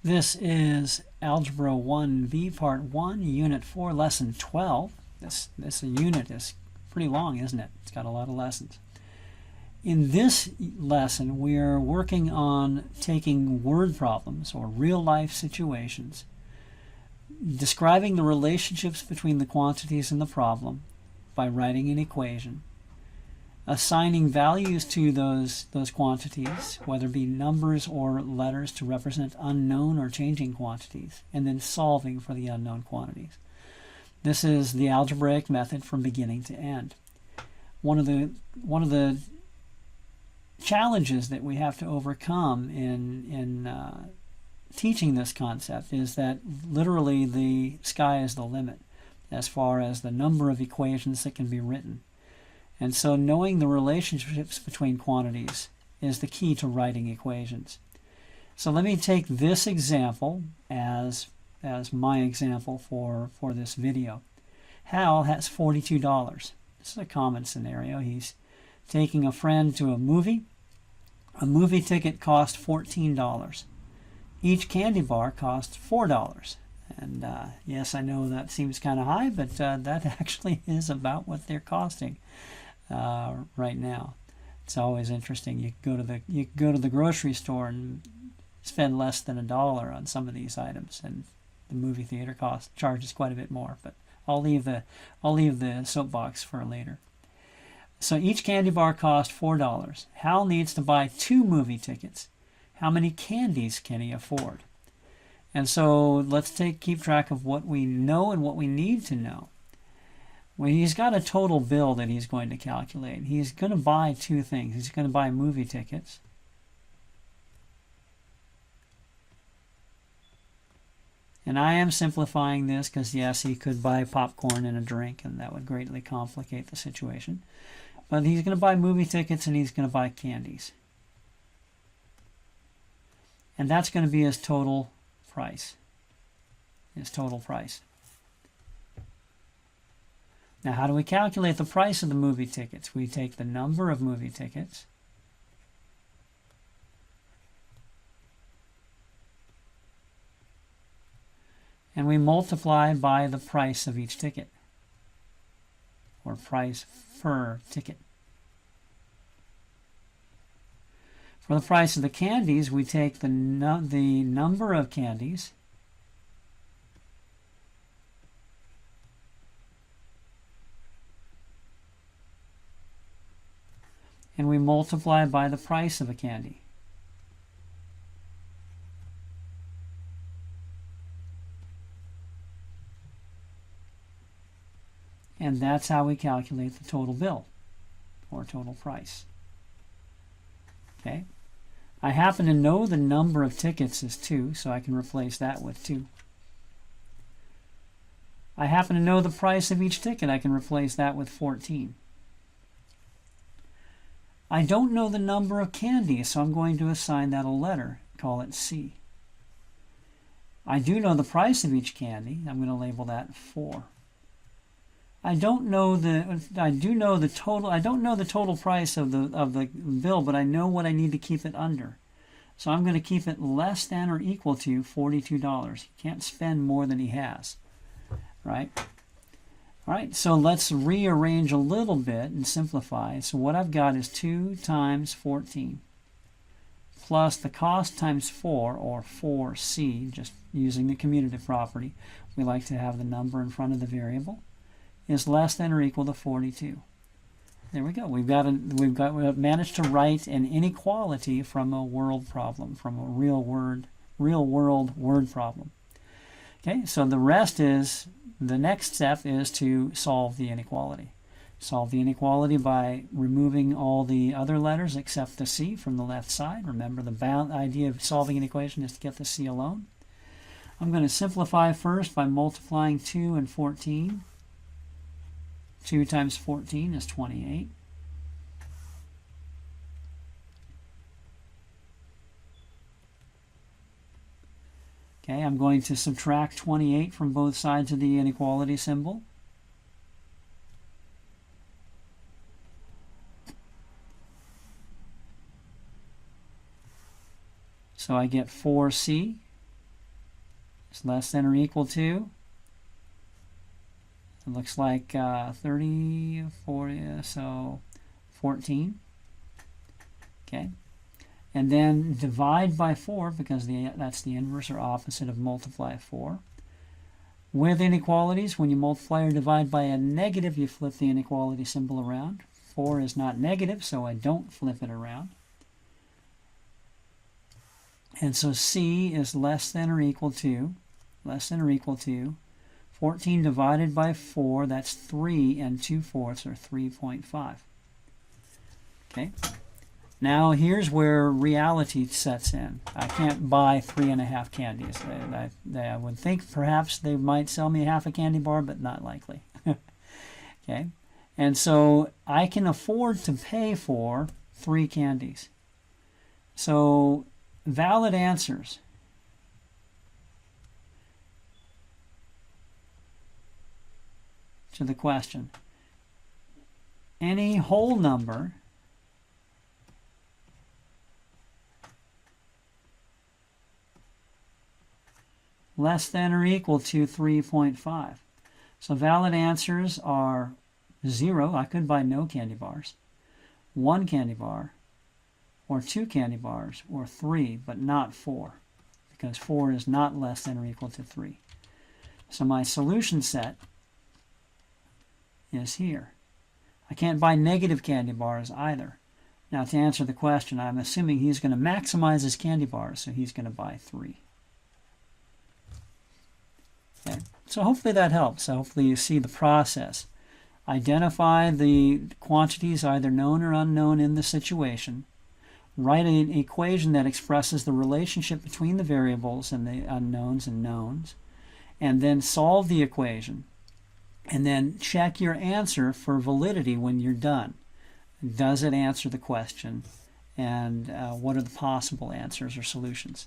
This is Algebra 1B Part 1, Unit 4, Lesson 12. This unit is pretty long, isn't it? It's got a lot of lessons. In this lesson, we're working on taking word problems or real-life situations, describing the relationships between the quantities in the problem by writing an equation, assigning values to those quantities, whether it be numbers or letters to represent unknown or changing quantities, and then solving for the unknown quantities. This is the algebraic method from beginning to end. One of the challenges that we have to overcome in teaching this concept is that literally the sky is the limit as far as the number of equations that can be written. And so knowing the relationships between quantities is the key to writing equations. So let me take this example as my example for this video. Hal has $42. This is a common scenario. He's taking a friend to a movie. A movie ticket cost $14. Each candy bar costs $4. And yes, I know that seems kind of high, but that actually is about what they're costing right now. It's always interesting. You go to the grocery store and spend less than $1 on some of these items, and the movie theater charges quite a bit more. But I'll leave the soapbox for later. So each candy bar costs $4. Hal needs to buy 2 movie tickets. How many candies can he afford? And so let's keep track of what we know and what we need to know. Well, he's got a total bill that he's going to calculate. He's going to buy 2 things. He's going to buy movie tickets. And I am simplifying this because, yes, he could buy popcorn and a drink, and that would greatly complicate the situation. But he's going to buy movie tickets and he's going to buy candies. And that's going to be his total price. His total price. Now, how do we calculate the price of the movie tickets? We take the number of movie tickets and we multiply by the price of each ticket, or price per ticket. For the price of the candies, we take the number of candies and we multiply by the price of a candy. And that's how we calculate the total bill, or total price. Okay. I happen to know the number of tickets is 2, so I can replace that with 2. I happen to know the price of each ticket. I can replace that with 14. I don't know the number of candies, so I'm going to assign that a letter, call it C. I do know the price of each candy. I'm going to label that 4. I don't know the total price of the bill, but I know what I need to keep it under. So I'm going to keep it less than or equal to $42. He can't spend more than he has, right? All right, so let's rearrange a little bit and simplify. So what I've got is 2 times 14 plus the cost times 4, or 4c, just using the commutative property. We like to have the number in front of the variable, is less than or equal to 42. There we go. We've managed to write an inequality from a world problem, from a real world word problem. Okay, so the next step is to solve the inequality. Solve the inequality by removing all the other letters except the C from the left side. Remember, the idea of solving an equation is to get the C alone. I'm going to simplify first by multiplying 2 and 14. 2 times 14 is 28. Okay, I'm going to subtract 28 from both sides of the inequality symbol. So I get 4c is less than or equal to, it looks like 30, 40, so 14. Okay. And then divide by 4, because that's the inverse or opposite of multiply 4. With inequalities, when you multiply or divide by a negative, you flip the inequality symbol around. 4 is not negative, so I don't flip it around. And so C is less than or equal to 14 divided by 4, that's 3 2/4, or 3.5. Okay. Now here's where reality sets in. I can't buy 3.5 candies. I would think perhaps they might sell me half a candy bar, but not likely. Okay. And so I can afford to pay for 3 candies. So valid answers. To the question. Any whole number less than or equal to 3.5. So valid answers are 0. I could buy no candy bars. 1 candy bar, or 2 candy bars, or 3, but not 4, because 4 is not less than or equal to 3. So my solution set is here. I can't buy negative candy bars either. Now, to answer the question, I'm assuming he's going to maximize his candy bars, so he's going to buy 3. Okay. So hopefully that helps. So hopefully you see the process. Identify the quantities either known or unknown in the situation. Write an equation that expresses the relationship between the variables and the unknowns and knowns. And then solve the equation. And then check your answer for validity when you're done. Does it answer the question? And what are the possible answers or solutions?